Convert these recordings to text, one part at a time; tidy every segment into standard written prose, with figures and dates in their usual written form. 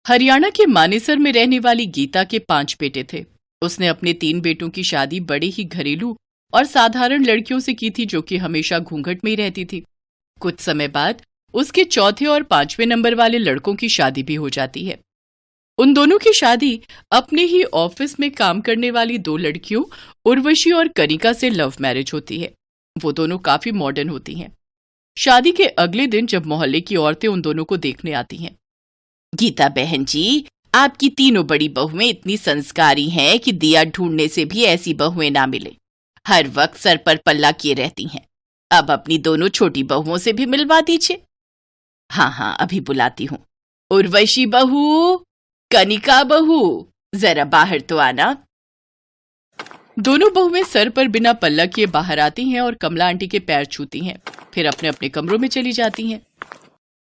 हरियाणा के मानेसर में रहने वाली गीता के 5 बेटे थे। उसने अपने 3 बेटों की शादी बड़े ही घरेलू और साधारण लड़कियों से की थी, जो कि हमेशा घूंघट में ही रहती थी। कुछ समय बाद उसके चौथे और 5वें नंबर वाले लड़कों की शादी भी हो जाती है। उन दोनों की शादी अपने ही ऑफिस में काम करने वाली 2 लड़कियों उर्वशी और कनिका से लव मैरिज होती है। वो दोनों काफी मॉडर्न होती हैं। शादी के अगले दिन जब मोहल्ले की औरतें उन दोनों को देखने आती हैं, गीता बहन जी, आपकी तीनों बड़ी बहुएं इतनी संस्कारी हैं कि दिया ढूंढने से भी ऐसी बहुएं ना मिले। हर वक्त सर पर पल्ला किए रहती हैं। अब अपनी दोनों छोटी बहुओं से भी मिलवा दीजिए। हाँ, अभी बुलाती हूँ। उर्वशी बहू, कनिका बहू, जरा बाहर तो आना। दोनों बहुएं सर पर बिना पल्ला किए बाहर आती हैं और कमला आंटी के पैर छूती हैं, फिर अपने अपने कमरों में चली जाती हैं।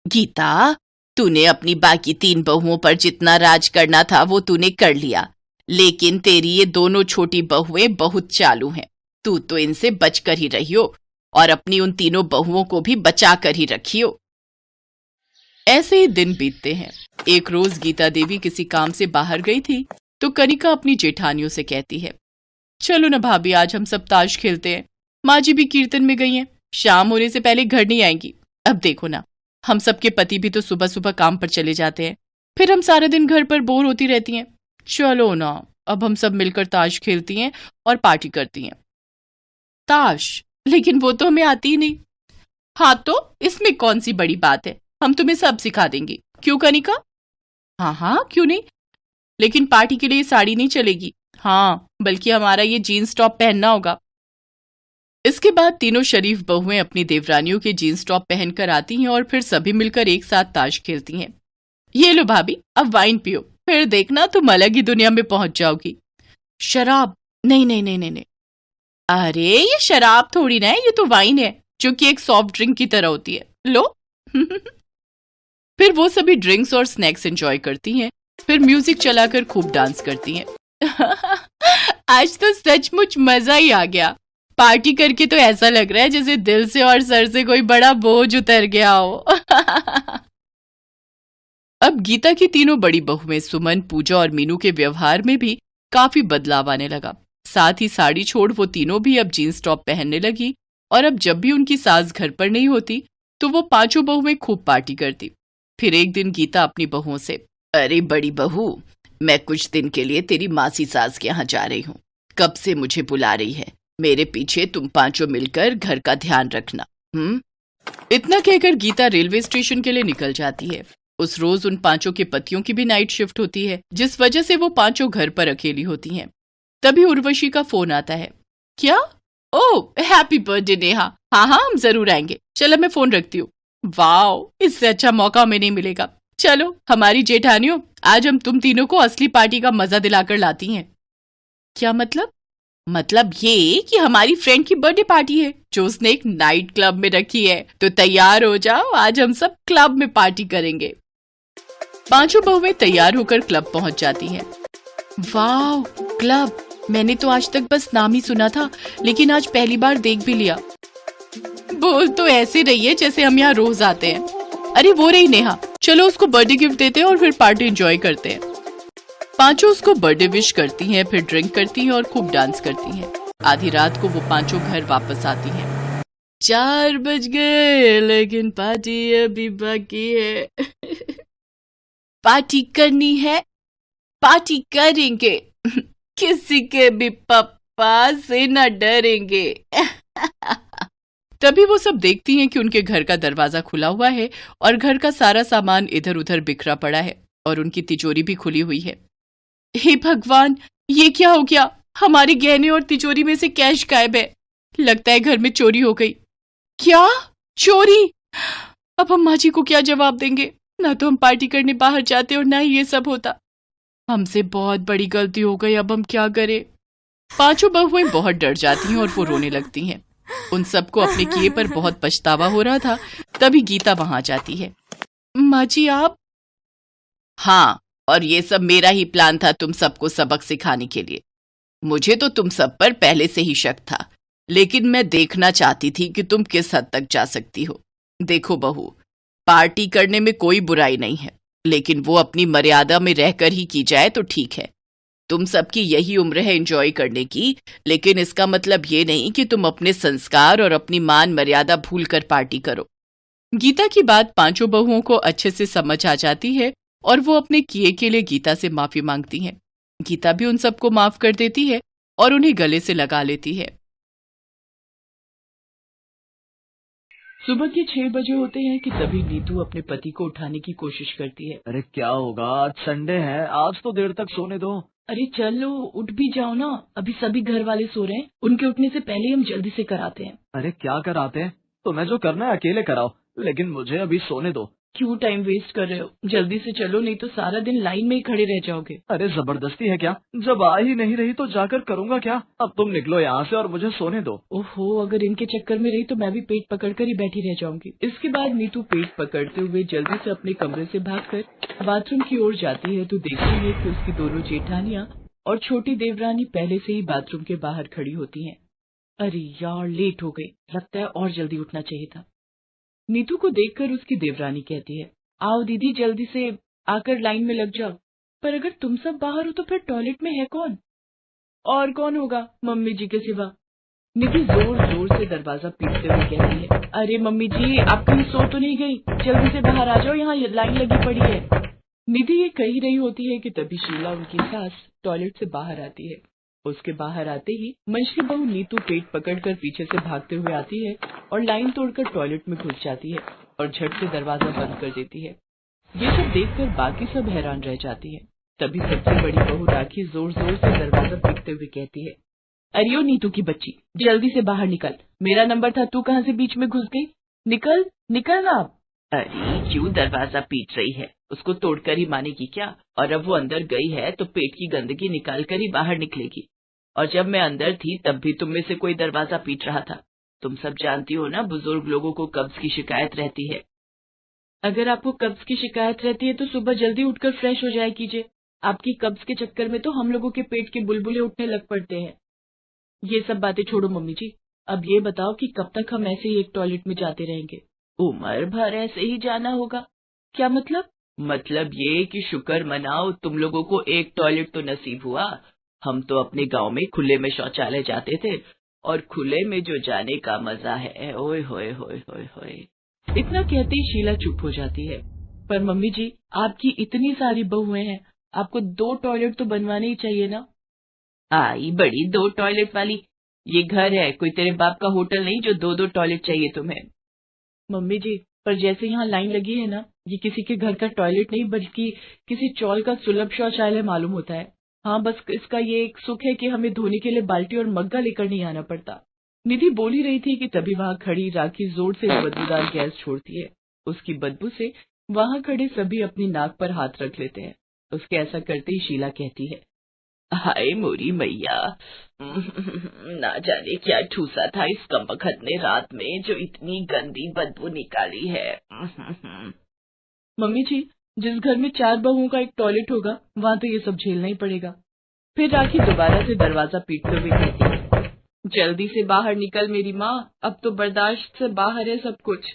गीता, तूने अपनी बाकी 3 बहुओं पर जितना राज करना था वो तूने कर लिया, लेकिन तेरी ये दोनों छोटी बहुएं बहुत चालू हैं। तू तो इनसे बचकर ही रहियो और अपनी उन तीनों बहुओं को भी बचा कर ही रखियो। ऐसे ही दिन बीतते हैं। एक रोज गीता देवी किसी काम से बाहर गई थी तो कनिका अपनी जेठानियों से कहती है, चलो ना भाभी, आज हम सब ताश खेलते हैं। माँ जी भी कीर्तन में गई हैं, शाम होने से पहले घर नहीं आएंगी। अब देखो ना, हम सबके पति भी तो सुबह सुबह काम पर चले जाते हैं, फिर हम सारा दिन घर पर बोर होती रहती हैं। चलो ना, अब हम सब मिलकर ताश खेलती हैं और पार्टी करती हैं। ताश? लेकिन वो तो हमें आती ही नहीं। हाँ तो इसमें कौन सी बड़ी बात है, हम तुम्हें सब सिखा देंगे। क्यों कनिका? हाँ, क्यों नहीं, लेकिन पार्टी के लिए साड़ी नहीं चलेगी। हाँ, बल्कि हमारा ये जीन्स टॉप पहनना होगा। इसके बाद तीनों शरीफ बहुएं अपनी देवरानियों के जीन्स टॉप पहनकर आती हैं और फिर सभी मिलकर एक साथ ताश खेलती हैं। ये लो भाभी, अब वाइन पियो, फिर देखना तुम अलग ही दुनिया में पहुंच जाओगी। शराब? नहीं। अरे ये शराब थोड़ी ना है, ये तो वाइन है, जो कि एक सॉफ्ट ड्रिंक की तरह होती है। लो। फिर वो सभी ड्रिंक्स और स्नैक्स एंजॉय करती हैं, फिर म्यूजिक चलाकर खूब डांस करती हैं। आज तो सचमुच मजा ही आ गया। पार्टी करके तो ऐसा लग रहा है जैसे दिल से और सर से कोई बड़ा बोझ उतर गया हो। अब गीता की तीनों बड़ी बहुएं सुमन, पूजा और मीनू के व्यवहार में भी काफी बदलाव आने लगा। साथ ही साड़ी छोड़ वो तीनों भी अब जीन्स टॉप पहनने लगी और अब जब भी उनकी सास घर पर नहीं होती तो वो 5 बहुएं खूब पार्टी करती। फिर एक दिन गीता अपनी बहुओं से, अरे बड़ी बहू, मैं कुछ दिन के लिए तेरी मासी सास के यहाँ जा रही हूँ। कब से मुझे बुला रही है। मेरे पीछे तुम 5 मिलकर घर का ध्यान रखना। इतना कहकर गीता रेलवे स्टेशन के लिए निकल जाती है। उस रोज उन 5 के पतियों की भी नाइट शिफ्ट होती है, जिस वजह से वो 5 घर पर अकेली होती हैं। तभी उर्वशी का फोन आता है। क्या? ओह, हैप्पी बर्थडे नेहा। हाँ, हम जरूर आएंगे। चलो मैं फोन रखती हूँ। वाओ, इससे अच्छा मौका हमें नहीं मिलेगा। चलो हमारी जेठानियों, आज हम तुम तीनों को असली पार्टी का मजा दिलाकर लाती हैं। क्या मतलब? मतलब ये कि हमारी फ्रेंड की बर्थडे पार्टी है जो उसने एक नाइट क्लब में रखी है। तो तैयार हो जाओ, आज हम सब क्लब में पार्टी करेंगे। 5 बहुएं तैयार होकर क्लब पहुंच जाती हैं। वाह, क्लब! मैंने तो आज तक बस नाम ही सुना था, लेकिन आज पहली बार देख भी लिया। बोल तो ऐसे रही है जैसे हम यहाँ रोज आते हैं। अरे वो रही नेहा, चलो उसको बर्थडे गिफ्ट देते हैं और फिर पार्टी एंजॉय करते हैं। 5 उसको बर्थडे विश करती हैं, फिर ड्रिंक करती हैं और खूब डांस करती हैं। आधी रात को वो 5 घर वापस आती हैं। 4 बज गए लेकिन पार्टी अभी बाकी है। पार्टी करनी है, पार्टी करेंगे, किसी के भी पप्पा से न डरेंगे। तभी वो सब देखती हैं कि उनके घर का दरवाजा खुला हुआ है और घर का सारा सामान इधर उधर बिखरा पड़ा है और उनकी तिजोरी भी खुली हुई है। हे भगवान, ये क्या हो गया? हमारे गहने और तिजोरी में से कैश गायब है। लगता है घर में चोरी हो गई। क्या? चोरी? अब हम माँ जी को क्या जवाब देंगे? ना तो हम पार्टी करने बाहर जाते और ना ही ये सब होता। हमसे बहुत बड़ी गलती हो गई, अब हम क्या करें? 5 बहुएं बहुत डर जाती हैं और वो रोने लगती हैं। उन सबको अपने किए पर बहुत पछतावा हो रहा था। तभी गीता वहां जाती है। माँ जी आप? हाँ, और ये सब मेरा ही प्लान था तुम सबको सबक सिखाने के लिए। मुझे तो तुम सब पर पहले से ही शक था, लेकिन मैं देखना चाहती थी कि तुम किस हद तक जा सकती हो। देखो बहू, पार्टी करने में कोई बुराई नहीं है, लेकिन वो अपनी मर्यादा में रहकर ही की जाए तो ठीक है। तुम सबकी यही उम्र है एंजॉय करने की, लेकिन इसका मतलब ये नहीं कि तुम अपने संस्कार और अपनी मान मर्यादा भूलकर पार्टी करो। गीता की बात पांचों बहुओं को अच्छे से समझ आ जाती है और वो अपने किए के लिए गीता से माफी मांगती हैं। गीता भी उन सबको माफ कर देती है और उन्हें गले से लगा लेती है। सुबह के 6 बजे होते हैं कि तभी नीतू अपने पति को उठाने की कोशिश करती है। अरे क्या होगा, आज संडे है, आज तो देर तक सोने दो। अरे चलो उठ भी जाओ ना, अभी सभी घर वाले सो रहे हैं, उनके उठने से पहले हम जल्दी से कराते हैं। अरे क्या कराते हैं, तुम्हें जो करना है अकेले कराओ, लेकिन मुझे अभी सोने दो। क्यों टाइम वेस्ट कर रहे हो, जल्दी से चलो, नहीं तो सारा दिन लाइन में ही खड़े रह जाओगे। अरे जबरदस्ती है क्या, जब आ ही नहीं रही तो जाकर करूँगा क्या। अब तुम निकलो यहाँ से और मुझे सोने दो। ओहो, अगर इनके चक्कर में रही तो मैं भी पेट पकड़कर ही बैठी रह जाऊंगी। इसके बाद नीतू पेट पकड़ते हुए जल्दी से अपने कमरे से भागकर बाथरूम की ओर जाती है तो देखती है कि उसकी दोनों जेठानियां और छोटी देवरानी पहले से ही बाथरूम के बाहर खड़ी होती हैं। अरे यार, लेट हो गई, लगता है और जल्दी उठना चाहिए था। नीतू को देखकर उसकी देवरानी कहती है, आओ दीदी जल्दी से आकर लाइन में लग जाओ। पर अगर तुम सब बाहर हो तो फिर टॉयलेट में है कौन? और कौन होगा मम्मी जी के सिवा? नीतू जोर जोर से दरवाजा पीटते हुए कहती है, अरे मम्मी जी आप कहीं सो तो नहीं गई, जल्दी से बाहर आ जाओ, यहाँ लाइन लगी पड़ी है। निधि ये कही रही होती है कि तभी शीला उनकी सास टॉयलेट से बाहर आती है। उसके बाहर आते ही मंझली बहू नीतू पेट पकड़कर पीछे से भागते हुए आती है और लाइन तोड़कर टॉयलेट में घुस जाती है और झट से दरवाजा बंद कर देती है। ये सब देखकर बाकी सब हैरान रह जाती है। तभी सबसे बड़ी बहू राखी जोर जोर से दरवाजा पीटते हुए कहती है, अरे ओ नीतू की बच्ची, जल्दी से बाहर निकल, मेरा नंबर था, तू कहाँ से बीच में घुस गई? निकल निकल ना आप। अरे क्यों दरवाजा पीट रही है, उसको तोड़कर ही मानेगी क्या? और अब वो अंदर गई है तो पेट की गंदगी निकाल कर ही बाहर निकलेगी। और जब मैं अंदर थी तब भी तुम में से कोई दरवाजा पीट रहा था। तुम सब जानती हो ना, बुजुर्ग लोगों को कब्ज की शिकायत रहती है। अगर आपको कब्ज की शिकायत रहती है तो सुबह जल्दी उठकर फ्रेश हो जाया कीजिए। आपकी कब्ज के चक्कर में तो हम लोगों के पेट के बुलबुले उठने लग पड़ते हैं। ये सब बातें छोड़ो मम्मी जी, अब ये बताओ कि कब तक हम ऐसे ही एक टॉयलेट में जाते रहेंगे? उम्र भर ऐसे ही जाना होगा। क्या मतलब? मतलब ये कि शुक्र मनाओ तुम लोगों को एक टॉयलेट तो नसीब हुआ। हम तो अपने गांव में खुले में शौचालय जाते थे, और खुले में जो जाने का मजा है, ओए होए होए होए होए। इतना कहते ही शीला चुप हो जाती है। पर मम्मी जी, आपकी इतनी सारी बहुएं हैं, आपको 2 टॉयलेट तो बनवाने ही चाहिए ना। आई बड़ी 2 टॉयलेट वाली, ये घर है, कोई तेरे बाप का होटल नहीं जो 2-2 टॉयलेट चाहिए तुम्हें। मम्मी जी, पर जैसे यहाँ लाइन लगी है ना, ये किसी के घर का टॉयलेट नहीं बल्कि किसी चौल का सुलभ शौचालय मालूम होता है। हाँ, बस इसका ये एक सुख है कि हमें धोने के लिए बाल्टी और मग्गा लेकर नहीं आना पड़ता। निधि बोल ही रही थी कि तभी वहाँ खड़ी राखी जोर से बदबूदार गैस छोड़ती है। उसकी बदबू से वहाँ खड़े सभी अपनी नाक पर हाथ रख लेते हैं। उसके ऐसा करते ही शीला कहती है, हाय मोरी मैया, ना जाने क्या ठूसा था इस कमबख्त ने रात में जो इतनी गंदी बदबू निकाली है। मम्मी जी, जिस घर में 4 बहुओं का एक टॉयलेट होगा वहाँ तो ये सब झेलना ही पड़ेगा। फिर राखी दोबारा से दरवाजा पीटते हुए कहती है, जल्दी से बाहर निकल मेरी माँ, अब तो बर्दाश्त से बाहर है सब कुछ।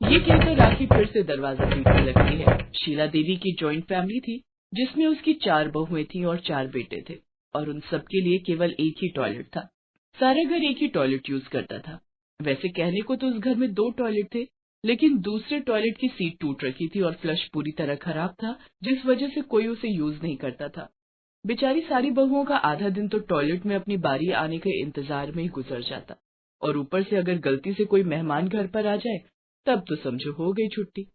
ये कहकर राखी फिर से दरवाजा पीटने लगती है। शीला देवी की जॉइंट फैमिली थी जिसमें उसकी 4 बहुएं थी और 4 बेटे थे, और उन सबके लिए केवल एक ही टॉयलेट था। सारा घर एक ही टॉयलेट यूज करता था। वैसे कहने को तो उस घर में 2 टॉयलेट थे, लेकिन दूसरे टॉयलेट की सीट टूट रखी थी और फ्लश पूरी तरह खराब था, जिस वजह से कोई उसे यूज नहीं करता था। बेचारी सारी बहुओं का आधा दिन तो टॉयलेट में अपनी बारी आने के इंतजार में ही गुजर जाता, और ऊपर से अगर गलती से कोई मेहमान घर पर आ जाए तब तो समझो हो गई छुट्टी।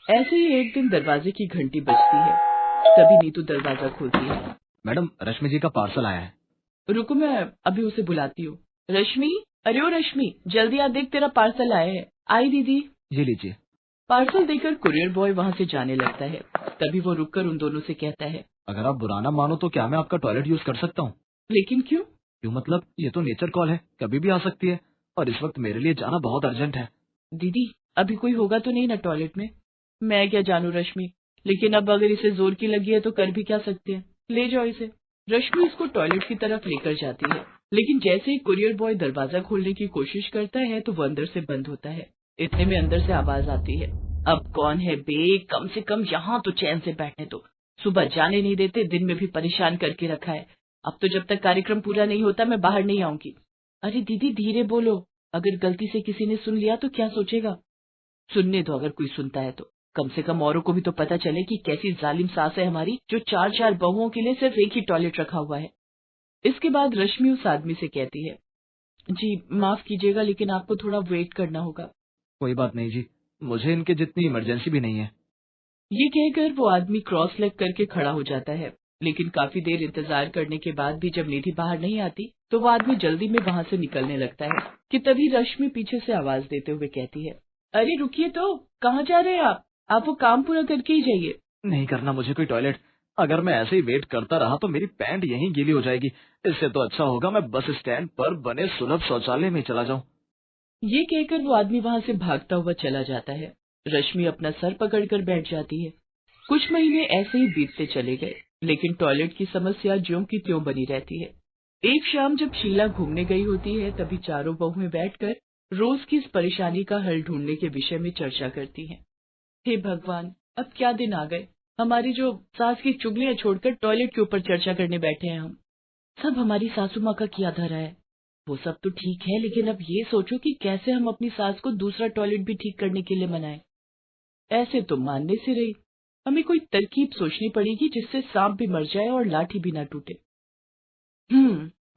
ऐसे ही एक दिन दरवाजे की घंटी बजती है। तभी नीतू दरवाजा खोलती है। मैडम, रश्मि जी का पार्सल आया है। रुको, मैं अभी उसे बुलाती हूँ। रश्मि, अरे ओ रश्मि, जल्दी आ, देख तेरा पार्सल आया है। आई दीदी। जी लीजिए। पार्सल देकर कुरियर बॉय वहाँ से जाने लगता है। तभी वो रुककर उन दोनों से कहता है, अगर आप बुरा ना मानो तो क्या मैं आपका टॉयलेट यूज कर सकता हूँ? लेकिन क्यों? क्यों मतलब, ये तो नेचर कॉल है, कभी भी आ सकती है, और इस वक्त मेरे लिए जाना बहुत अर्जेंट है। दीदी, अभी कोई होगा तो नहीं ना टॉयलेट में? मैं क्या जानू रश्मि, लेकिन अब अगर इसे जोर की लगी है तो कर भी क्या सकते हैं। ले जाओ इसे। रश्मि इसको टॉयलेट की तरफ लेकर जाती है, लेकिन जैसे ही कुरियर बॉय दरवाजा खोलने की कोशिश करता है तो वो अंदर से बंद होता है। इतने में अंदर से आवाज आती है, अब कौन है बे, कम से कम यहाँ तो चैन से बैठने दो। सुबह जाने नहीं देते, दिन में भी परेशान करके रखा है। अब तो जब तक कार्यक्रम पूरा नहीं होता मैं बाहर नहीं आऊंगी। अरे दीदी धीरे बोलो, अगर गलती से किसी ने सुन लिया तो क्या सोचेगा। सुनने दो, अगर कोई सुनता है तो कम से कम औरों को भी तो पता चले कि कैसी जालिम सास है हमारी, जो 4-4 बहुओं के लिए सिर्फ एक ही टॉयलेट रखा हुआ है। इसके बाद रश्मि उस आदमी से कहती है, जी माफ कीजिएगा लेकिन आपको थोड़ा वेट करना होगा। कोई बात नहीं जी, मुझे इनके जितनी इमरजेंसी भी नहीं है। ये कहकर वो आदमी क्रॉस लेग करके खड़ा हो जाता है, लेकिन काफी देर इंतजार करने के बाद भी जब निधि बाहर नहीं आती तो वो आदमी जल्दी में वहाँ से निकलने लगता है कि तभी रश्मि पीछे से आवाज देते हुए कहती है, अरे रुकिए तो, कहाँ जा रहे हैं आप वो काम पूरा करके ही जाइए। नहीं करना मुझे कोई टॉयलेट, अगर मैं ऐसे ही वेट करता रहा तो मेरी पैंट यहीं गीली हो जाएगी। इससे तो अच्छा होगा मैं बस स्टैंड पर बने सुलभ शौचालय में चला जाऊं। ये कहकर वो आदमी वहाँ से भागता हुआ चला जाता है। रश्मि अपना सर पकड़कर बैठ जाती है। कुछ महीने ऐसे ही बीतते चले गए, लेकिन टॉयलेट की समस्या ज्यों की त्यों बनी रहती है। एक शाम जब शीला घूमने गई होती है, तभी चारों बहुएं बैठकर रोज की इस परेशानी का हल ढूंढने के विषय में चर्चा करती हैं। हे भगवान, अब क्या दिन आ गए, हमारी जो सास की चुगलियां छोड़कर टॉयलेट के ऊपर चर्चा करने बैठे हैं हम। सब हमारी सासू माँ का किया धरा है। वो सब तो ठीक है, लेकिन अब ये सोचो कि कैसे हम अपनी सास को दूसरा टॉयलेट भी ठीक करने के लिए मनाएं। ऐसे तो मानने से रही, हमें कोई तरकीब सोचनी पड़ेगी जिससे सांप भी मर जाए और लाठी भी ना टूटे।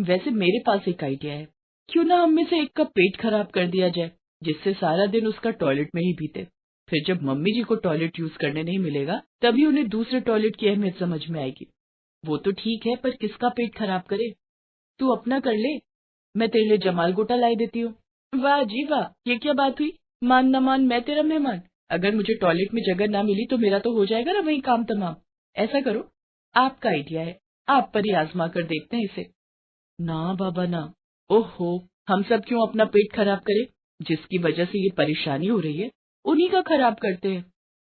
वैसे मेरे पास एक आइडिया है, क्यों ना हम में से एक का पेट खराब कर दिया जाए, जिससे सारा दिन उसका टॉयलेट में ही बीते। फिर जब मम्मी जी को टॉयलेट यूज करने नहीं मिलेगा, तभी उन्हें दूसरे टॉयलेट की अहमियत समझ में आएगी। वो तो ठीक है, पर किसका पेट खराब करे? तू अपना कर ले, मैं तेरे लिए जमाल गोटा लाई देती हूँ। वाह जी वाह, ये क्या बात हुई, मान न मान मैं तेरा मेहमान। अगर मुझे टॉयलेट में जगह ना मिली तो मेरा तो हो जाएगा ना वही काम तमाम। ऐसा करो, आपका आइडिया है, आप पर ही आजमा कर देखते हैं इसे। ना बाबा ना, ओहो, हम सब क्यों अपना पेट खराब करें? जिसकी वजह से ये परेशानी हो रही है उन्हीं का खराब करते हैं।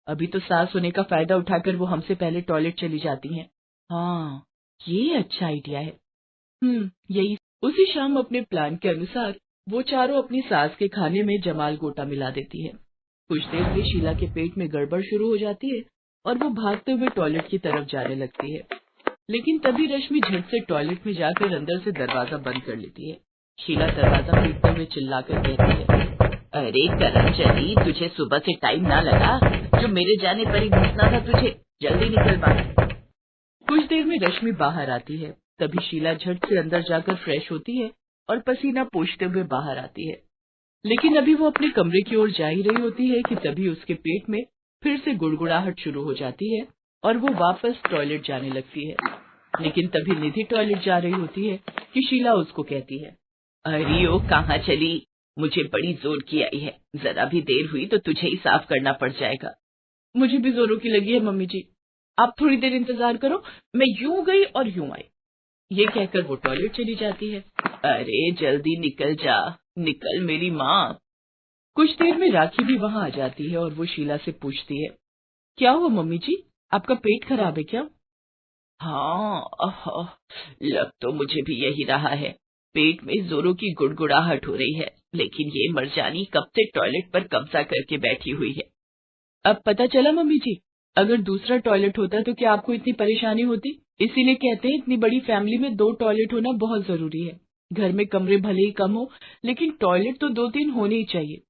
अभी तो सास होने का फायदा उठाकर वो हमसे पहले टॉयलेट चली जाती हैं। हाँ, ये अच्छा आइडिया है। यही। उसी शाम अपने प्लान के अनुसार वो चारों अपनी सास के खाने में जमाल गोटा मिला देती है। कुछ देर में शीला के पेट में गड़बड़ शुरू हो जाती है और वो भागते हुए टॉयलेट की तरफ जाने लगती है, लेकिन तभी रश्मि झट से टॉयलेट में जाकर अंदर से दरवाजा बंद कर लेती है। शीला दरवाजा पीटते हुए चिल्लाकर कहती है, अरे करमचली, तुझे सुबह से टाइम ना लगा, जो मेरे जाने पर ही घुसना था तुझे, जल्दी निकल बाहर। कुछ देर में रश्मि बाहर आती है, तभी शीला झट से अंदर जाकर फ्रेश होती है और पसीना पोंछते हुए बाहर आती है। लेकिन अभी वो अपने कमरे की ओर जा ही रही होती है कि तभी उसके पेट में फिर से गुड़गुड़ाहट शुरू हो जाती है और वो वापस टॉयलेट जाने लगती है। लेकिन तभी निधि टॉयलेट जा रही होती है कि शीला उसको कहती है, अरे ओ कहाँ चली, मुझे बड़ी जोर की आई है, जरा भी देर हुई तो तुझे ही साफ करना पड़ जाएगा। मुझे भी जोरों की लगी है मम्मी जी, आप थोड़ी देर इंतजार करो, मैं यूं गई और यूं आई। ये कहकर वो टॉयलेट चली जाती है। अरे जल्दी निकल जा, निकल मेरी माँ। कुछ देर में राखी भी वहाँ आ जाती है और वो शीला से पूछती है, क्या हुआ मम्मी जी, आपका पेट खराब है क्या? हाँ, लग तो मुझे भी यही रहा है, पेट में जोरों की गुड़गुड़ाहट हो रही है, लेकिन ये मरजानी कब से टॉयलेट पर कब्जा करके बैठी हुई है। अब पता चला मम्मी जी, अगर दूसरा टॉयलेट होता तो क्या आपको इतनी परेशानी होती? इसीलिए कहते हैं इतनी बड़ी फैमिली में 2 टॉयलेट होना बहुत जरूरी है। घर में कमरे भले ही कम हो, लेकिन टॉयलेट तो 2-3 होने ही चाहिए।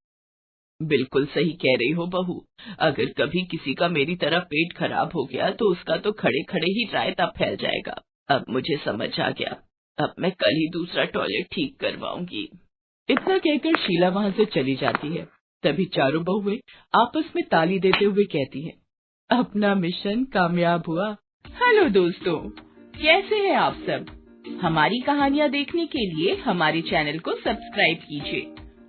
बिल्कुल सही कह रही हो बहू, अगर कभी किसी का मेरी तरह पेट खराब हो गया तो उसका तो खड़े खड़े ही रायता फैल जाएगा। अब मुझे समझ आ गया, अब मैं कल ही दूसरा टॉयलेट ठीक करवाऊंगी। इतना कहकर शीला वहाँ से चली जाती है। तभी चारों बहुएं आपस में ताली देते हुए कहती हैं, अपना मिशन कामयाब हुआ। हेलो दोस्तों, कैसे हैं आप सब? हमारी कहानियाँ देखने के लिए हमारे चैनल को सब्सक्राइब कीजिए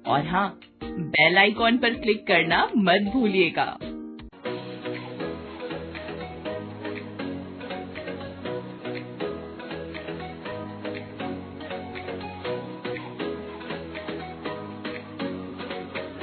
और हाँ, बेल आइकॉन पर क्लिक करना मत भूलिएगा।